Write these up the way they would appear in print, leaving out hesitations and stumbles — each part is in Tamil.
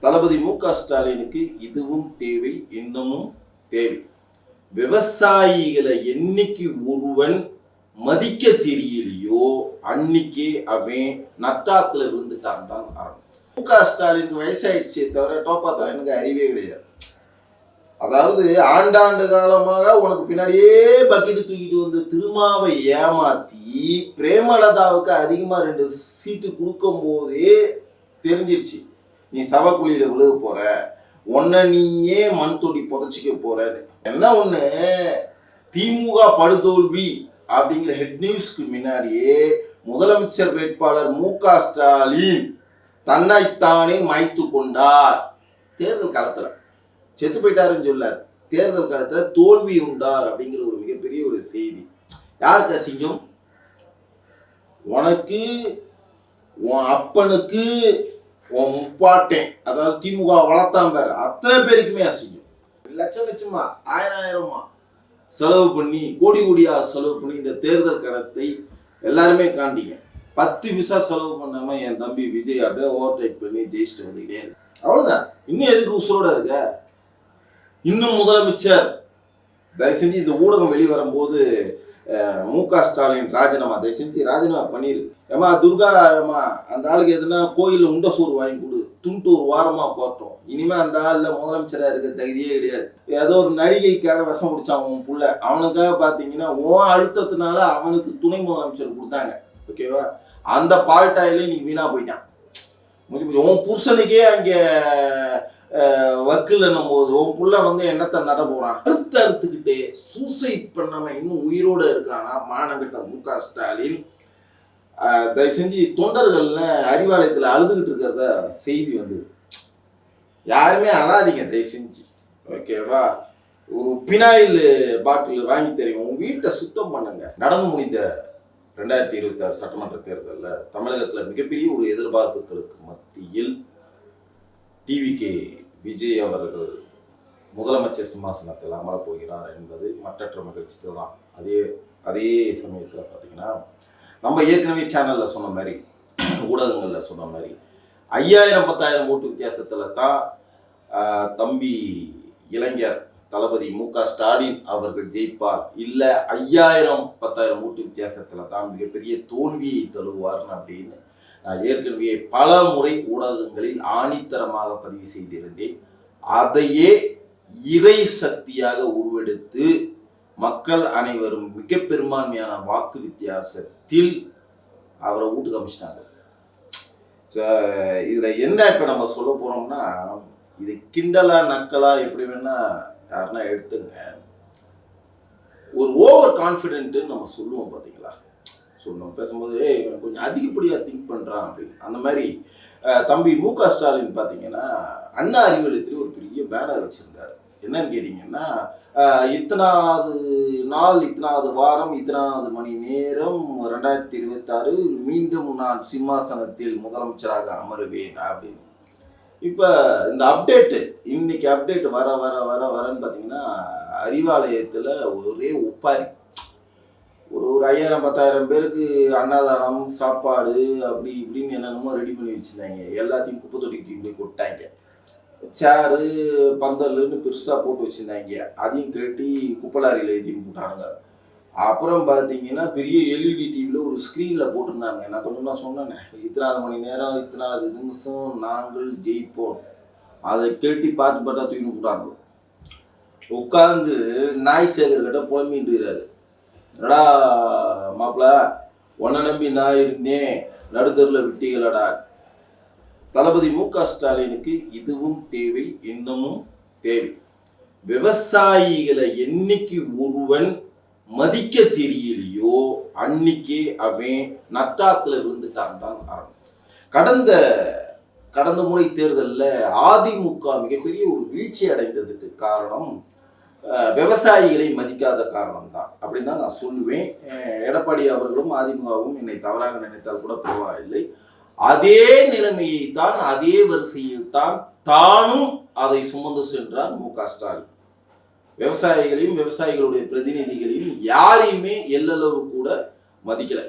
தளபதி மு.க. ஸ்டாலினுக்கு இதுவும் தேவை, இன்னமும் தேவை. விவசாயிகளை என்னைக்கு ஒருவன் மதிக்க தெரியலையோ அன்னைக்கே அவன் நட்டாத்துல விழுந்துட்டான் தான் ஆரம்பம். மு.க. ஸ்டாலினுக்கு வயசாயிடுச்சே தவிர டோப்பா எனக்கு அறிவே கிடையாது. அதாவது ஆண்டாண்டு காலமாக உனக்கு பின்னாடியே பக்கெட்டு தூக்கிட்டு வந்து திருமாவை ஏமாத்தி பிரேமலதாவுக்கு அதிகமா 2 சீட்டு கொடுக்கும் போதே தெரிஞ்சிருச்சு நீ சவக்குழியில விழுக போற, உன்னை நீயே மண் தொடி புதைச்சிக்க போற. என்ன ஒண்ணு, திமுக படுதோல்வி அப்படிங்கிற ஹெட் நியூஸ்க்கு முன்னாடியே முதலமைச்சர் வேட்பாளர் மு.க. ஸ்டாலின் தன்னைத்தானே மாய்த்து கொண்டார். தேர்தல் காலத்துல செத்து போயிட்டாருன்னு சொல்ல, தேர்தல் காலத்துல தோல்வி உண்டார் அப்படிங்கிற ஒரு மிகப்பெரிய ஒரு செய்தி. யாருக்கு அசிங்கம்? உனக்கு, உன் அப்பனுக்கு, உன் முப்பாட்டேன், அதாவது திமுக வளர்த்தான் பேர் அத்தனை பேருக்குமே அசிங்கம். லட்சமா ஆயிரமா செலவு பண்ணி கோடி கோடியா செலவு பண்ணி இந்த தேர்தல் கடத்தை எல்லாருமே காண்டிங்க. 10 பைசா செலவு பண்ணாம என் தம்பி விஜய் அப்படியே ஓவர்டேக் பண்ணி ஜெயிச்சுட்டு வந்துக்கிட்டே இருக்கு. அவ்வளவுதான். இன்னும் எதுக்கு உசுரோட இருக்க? இன்னும் முதலமைச்சர் தயவு செஞ்சு இந்த ஊடகம் வெளிவரும்போது மு.க. ஸ்டாலின் ராஜினாமா தயவு செஞ்சு ராஜினாமா பண்ணிரு. ஏமா துர்கா, ஏமா அந்த ஆளுக்கு எதுனா கோயிலில் உண்ட சோறு வாங்கி கொடு, துண்டு ஒரு வாரமா போட்டோம். இனிமே அந்த ஆளில் முதலமைச்சராக இருக்க தகுதியே கிடையாது. ஏதோ ஒரு நடிகைக்காக விஷம் குடிச்சான் உன் புள்ள, அவனுக்காக பார்த்தீங்கன்னா உன் அழுத்தத்தினால அவனுக்கு துணை முதலமைச்சர் கொடுத்தாங்க. ஓகேவா? அந்த பால்டாயிலே நீ வீணா போயிட்டான். உன் புருஷனுக்கே அங்கே வக்கில் போது உன் புள்ள வந்து என்னத்தை நட போறான், அறுத்துக்கிட்டே சூசைட் பண்ணாம இன்னும் உயிரோட இருக்கிறானா மானகட்ட மு.க. ஸ்டாலின். தயவு செஞ்சு தொண்டர்கள்ல அறிவாலயத்தில் அழுதுகிட்டு இருக்கிறத செய்தி வந்து யாருமே அழாதீங்க தயவு செஞ்சு. ஓகேவா? ஒரு பினாயில் பாட்டில் வாங்கி தெரியும், உங்க வீட்டை சுத்தம் பண்ணுங்க. நடந்து முடிந்த 2026 சட்டமன்ற தேர்தலில் தமிழகத்தில் மிகப்பெரிய ஒரு எதிர்பார்ப்புகளுக்கு மத்தியில் டிவிகே விஜய் அவர்கள் முதலமைச்சர் சிம்மாசனத்தில் அமரப்போகிறார் என்பது மற்றற்ற மகிழ்ச்சி தான். அதே சமயத்தில் பார்த்தீங்கன்னா நம்ம ஏற்கனவே சேனலில் சொன்ன மாதிரி, ஊடகங்களில் சொன்ன மாதிரி 5000-10,000 ஓட்டு வித்தியாசத்தில் தான் தம்பி இளைஞர் தளபதி மு.க. ஸ்டாலின் அவர்கள் ஜெயிப்பார், இல்லை 5000-10,000 ஓட்டு வித்தியாசத்தில் தான் மிகப்பெரிய தோல்வியை தழுவார்னு அப்படின்னு நான் ஏற்கனவே பல முறை ஊடகங்களில் ஆணித்தரமாக பதிவு செய்திருந்தேன். அதையே இறை சக்தியாக உருவெடுத்து மக்கள் அனைவரும் மிக பெரும்பான்மையான வாக்கு வித்தியாசத்தில் அவரை வீட்டுக்கு அமைச்சிட்டாங்க. இதுல என்ன இப்ப நம்ம சொல்ல போறோம்னா, இது கிண்டலா நக்கலா எப்படி வேணா யாருன்னா எடுத்துங்க. ஒரு ஓவர் கான்ஃபிடென்ட் நம்ம சொல்லுவோம் பார்த்தீங்களா, சொல்லுவோம் பேசும்போது கொஞ்சம் அதிகப்படியாக திங்க் பண்ணுறான் அப்படின்னு. அந்த மாதிரி தம்பி மு.க. ஸ்டாலின் பார்த்தீங்கன்னா அண்ணா அறிவாலயத்தில் ஒரு பெரிய பேனர் வச்சுருந்தார். என்னன்னு கேட்டிங்கன்னா, இத்தனாவது நாள், இத்தனாவது வாரம், இத்தனாவது மணி நேரம் 2026 மீண்டும் நான் சிம்மாசனத்தில் முதலமைச்சராக அமருவேன் அப்படின்னு. இப்போ இந்த அப்டேட்டு, இன்னைக்கு அப்டேட் வரன்னு பார்த்தீங்கன்னா அறிவாலயத்தில் ஒரே ஒப்பாரி. ஒரு 5000-10,000 பேருக்கு அன்னதானம், சாப்பாடு அப்படி இப்படின்னு என்னென்னமோ ரெடி பண்ணி வச்சுருந்தாங்க. எல்லாத்தையும் குப்பை தொட்டிக்கு போய் கொட்டாங்க. சேரு பந்தல்னு பெருசாக போட்டு வச்சுருந்தாங்க. அதையும் கேட்டி குப்பலாரியில் எதையும் போட்டானுங்க. அப்புறம் பார்த்தீங்கன்னா பெரிய எல்இடி டிவியில் ஒரு ஸ்க்ரீனில் போட்டிருந்தாங்க. நான் கொஞ்சம் சொன்னேன், இத்தனாவது மணி நேரம், இத்தனாவது நிமிஷம் நாங்கள் ஜெயிப்போம். அதை கேட்டி பார்த்தா தூக்கி போட்டாங்க. உட்காந்து நாய் சேகர்கிட்ட புலம்பின்றாரு. என்னடா மாப்பிள்ள, உன்னை நம்பி நான் இருந்தேன், நடுத்தரில் விட்டீங்களடா. தளபதி மு.க. ஸ்டாலினுக்கு இதுவும் தேவை, இன்னமும் தேவை. விவசாயிகளை என்னைக்கு ஒருவன் மதிக்க தெரியலையோ அன்னைக்கே அவன் நட்டாத்துல விழுந்துட்டான் தான் ஆரம்பம். கடந்த முறை தேர்தலில் அதிமுக மிகப்பெரிய ஒரு வீழ்ச்சி அடைந்ததுக்கு காரணம் விவசாயிகளை மதிக்காத காரணம் தான் அப்படின்னு தான் நான் சொல்லுவேன். எடப்பாடி அவர்களும் அதிமுகவும் என்னை தவறாக நினைத்தால் கூட பரவாயில்லை. அதே நிலைமையை தான், அதே வரிசையில் தான் தானும் அதை சுமந்து சென்றார் மு.க. ஸ்டாலின். விவசாயிகளையும் விவசாயிகளுடைய பிரதிநிதிகளையும் யாரையுமே எல்லளவு கூட மதிக்கல.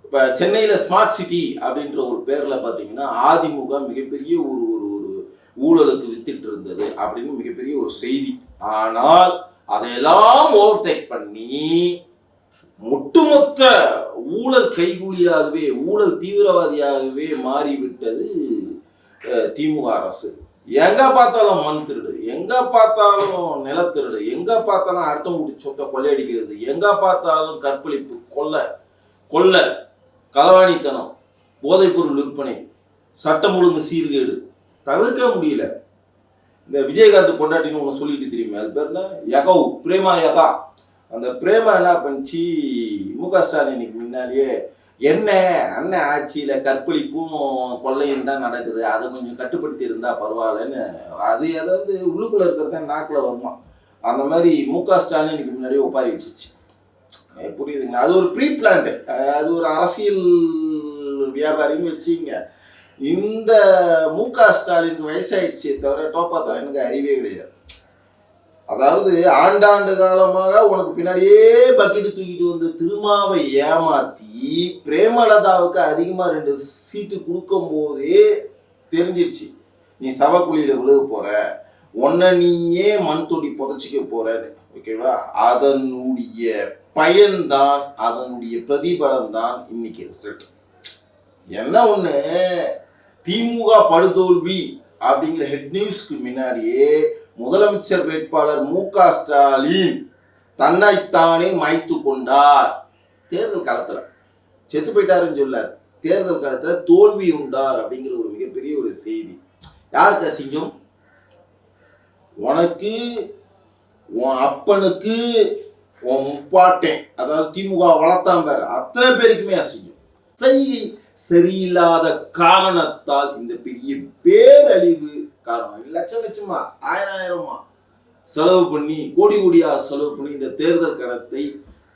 இப்போ சென்னையில் ஸ்மார்ட் சிட்டி அப்படின்ற ஒரு பேரில் பார்த்தீங்கன்னா அதிமுக மிகப்பெரிய ஒரு ஊழலுக்கு வித்திட்டு இருந்தது அப்படின்னு மிகப்பெரிய ஒரு செய்தி. ஆனால் அதையெல்லாம் ஓவர்டேக் பண்ணி ஒட்டுமொத்த ஊழல் கைகூலியாகவே, ஊழல் தீவிரவாதியாகவே மாறிவிட்டது திமுக அரசு. எங்க பார்த்தாலும் மண் திருடு, எங்க பார்த்தாலும் நிலத்திருடு, எங்க பார்த்தாலும் அடுத்தவங்க சொத்தை கொள்ளையடிக்கிறது, எங்க பார்த்தாலும் கற்பழிப்பு, கொள்ளை, களவாணித்தனம், போதைப்பொருள் விற்பனை, சட்டம் ஒழுங்கு சீர்கேடு தவிர்க்க முடியல. இந்த விஜயகாந்த் பொண்டாட்டின்னு ஒன்று சொல்லிட்டு தெரியுமே, அது பேர் என்ன, யகோ பிரேமா யகா. அந்த பிரேமா என்ன பண்ணிச்சு, முக ஸ்டாலினுக்கு முன்னாடியே என்ன அண்ணன் ஆட்சியில் கற்பழிப்பும் கொள்ளையும் தான் நடக்குது, அதை கொஞ்சம் கட்டுப்படுத்தி இருந்தா பரவாயில்லன்னு, அது அதாவது உள்ளுக்குள்ளே இருக்கிறத நாக்கில் வருமா, அந்த மாதிரி முக ஸ்டாலினுக்கு முன்னாடியே ஒப்பாரி வச்சிருச்சு. புரியுதுங்க? அது ஒரு ப்ரீ பிளான்டு, அது ஒரு அரசியல் வியாபாரின்னு வச்சுங்க. இந்த முக ஸ்டாலினுக்கு வயசாயிடுச்சே தவிர டோப்பா தான் எனக்கு அறிவே கிடையாது. அதாவது ஆண்டாண்டு காலமாக உனக்கு பின்னாடியே பக்கெட்டு தூக்கிட்டு வந்து திருமாவை ஏமாத்தி பிரேமலதாவுக்கு அதிகமாக 2 சீட்டு கொடுக்கும் போதே தெரிஞ்சிருச்சு நீ சவக்குழியில் விழுக போற, உன்னை நீயே மண் தொடி புதைச்சிக்க போறன்னு. ஓகேவா? அதனுடைய பயன்தான், அதனுடைய பிரதிபலன் தான் இன்னைக்கு ரிசல்ட். என்ன ஒன்று, திமுக படுதோல்வி அப்படிங்கிற ஹெட் நியூஸ்க்கு முன்னாடியே முதலமைச்சர் வேட்பாளர் முக ஸ்டாலின் தன்னைத்தானே மாய்த்து கொண்டார். தேர்தல் களத்துல செத்து போயிட்டாருன்னு சொல்லார், தேர்தல் களத்துல தோல்வி உண்டார் அப்படிங்கிற ஒரு மிகப்பெரிய ஒரு செய்தி. யாருக்கு அசிங்கம்? உனக்கு, உன் அப்பனுக்கு, உன் முப்பாட்டேன், அதாவது திமுக வளர்த்தான் பேர் அத்தனை பேருக்குமே அசிங்கம். செய்கை சரியில்லாத காரணத்தால் இந்த பெரிய பேரழிவு காரணம். லட்சமா 1000 செலவு பண்ணி, கோடியா செலவு பண்ணி இந்த தேர்தல் கடத்தை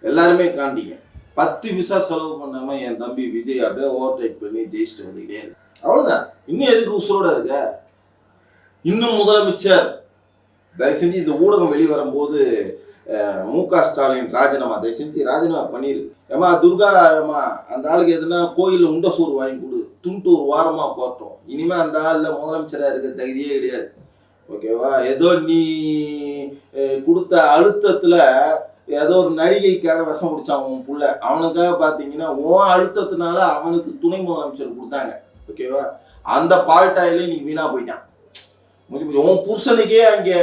எல்லாருமே காண்டிங்க. 10 விசா செலவு பண்ணாம என் தம்பி விஜய் அப்படியே ஓவர்டேக் பண்ணி ஜெயிச்சுட்டு வந்துக்கிட்டே இருக்கு. அவ்வளவுதான். இன்னும் எதுக்கு உசுரோட இருக்க? இன்னும் முதலமைச்சர் தயவு செஞ்சு இந்த ஊடகம் வெளிவரும்போது முக ஸ்டாலின் ராஜினாமா, தயவு செஞ்சு ராஜினாமா பண்ணிரு. ஏமா துர்கா, ஏமா அந்த ஆளுக்கு எதுனா கோயிலில் உண்ட சோறு வாங்கி கொடு, துண்டு ஒரு வாரமாக போட்டோம். இனிமேல் அந்த ஆளில் முதலமைச்சராக இருக்க தகுதியே கிடையாது. ஓகேவா? ஏதோ நீ கொடுத்த அழுத்தத்தில் ஏதோ ஒரு நடிகைக்காக விஷம் பிடிச்சான் உன் புள்ள, அவனுக்காக பார்த்தீங்கன்னா உன் அழுத்தத்தினால அவனுக்கு துணை முதலமைச்சர் கொடுத்தாங்க. ஓகேவா? அந்த பால்டாயிலே நீ வீணா போயிட்டான். உன் புருஷனுக்கே அங்கே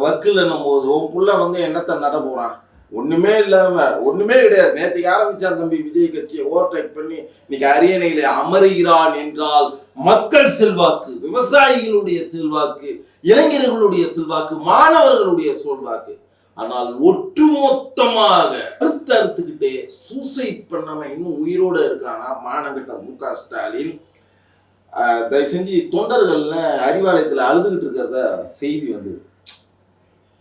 வக்கில் என்னும் போது உன் புள்ள வந்து என்னத்தை நட போகிறான்? ஒண்ணுமே இல்லாம, ஒண்ணுமே கிடையாது. நேற்றுக்கு ஆரம்பிச்சான் தம்பி விஜய் கட்சியை ஓவர்டேக் பண்ணி இன்னைக்கு அரியணையில அமருகிறான் என்றால் மக்கள் செல்வாக்கு, விவசாயிகளுடைய செல்வாக்கு, இளைஞர்களுடைய செல்வாக்கு, மாணவர்களுடைய செல்வாக்கு. ஆனால் ஒட்டுமொத்தமாக அறுத்துக்கிட்டே சூசைட் பண்ணாம இன்னும் உயிரோட இருக்கிறானா மானகட்ட முக ஸ்டாலின். தயவு செஞ்சு தொண்டர்கள்ல அறிவாலயத்தில் அழுதுகிட்டு இருக்கிறத செய்தி வந்தது.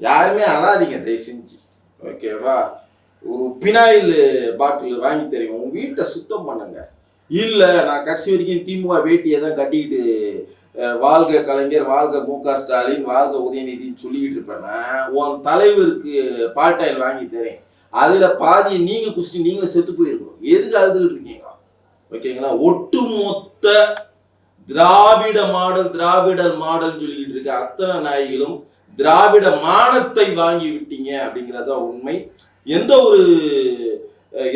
யாருமே அழாதீங்க தயவு செஞ்சு. ஓகேவா? ஒரு பினாயில் பாட்டில் வாங்கி தெரியும், உங்க வீட்டை சுத்தம் பண்ணுங்க. இல்லை நான் கடைசி வரைக்கும் திமுக வேட்டியை தான் கட்டிக்கிட்டு வாழ்க கலைஞர், வாழ்க முக ஸ்டாலின், வாழ்க உதயநிதினு சொல்லிக்கிட்டு இருப்பேன்னா உன் தலைவருக்கு பால்டாயில் வாங்கி தரேன், அதுல பாதியை நீங்க குடிச்சிட்டு நீங்களும் செத்து போயிருக்கோம். எதுக்கு அழுதுகிட்டு இருக்கீங்க? ஓகேங்களா? ஒட்டுமொத்த திராவிட மாடல் சொல்லிக்கிட்டு இருக்க அத்தனை நாய்களும் திராவிட மானத்தை வாங்கி விட்டீங்க அப்படிங்கிறத உண்மை. எந்த ஒரு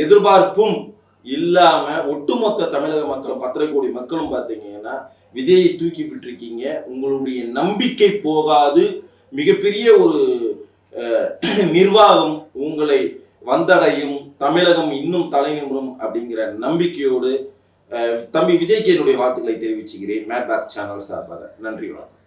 எதிர்பார்ப்பும் இல்லாம ஒட்டுமொத்த தமிழக மக்களும் 10 கோடி மக்களும் பார்த்தீங்கன்னா விஜயை தூக்கி விட்டுருக்கீங்க. உங்களுடைய நம்பிக்கை போகாது. மிகப்பெரிய ஒரு நிர்வாகம் உங்களை வந்தடையும், தமிழகம் இன்னும் தலைநிமிரும் அப்படிங்கிற நம்பிக்கையோடு தம்பி விஜய்க்கு என்னுடைய வாழ்த்துக்களை தெரிவிச்சுக்கிறேன் மேட் பாக்ஸ் சேனல் சார்பாக. நன்றி, வணக்கம்.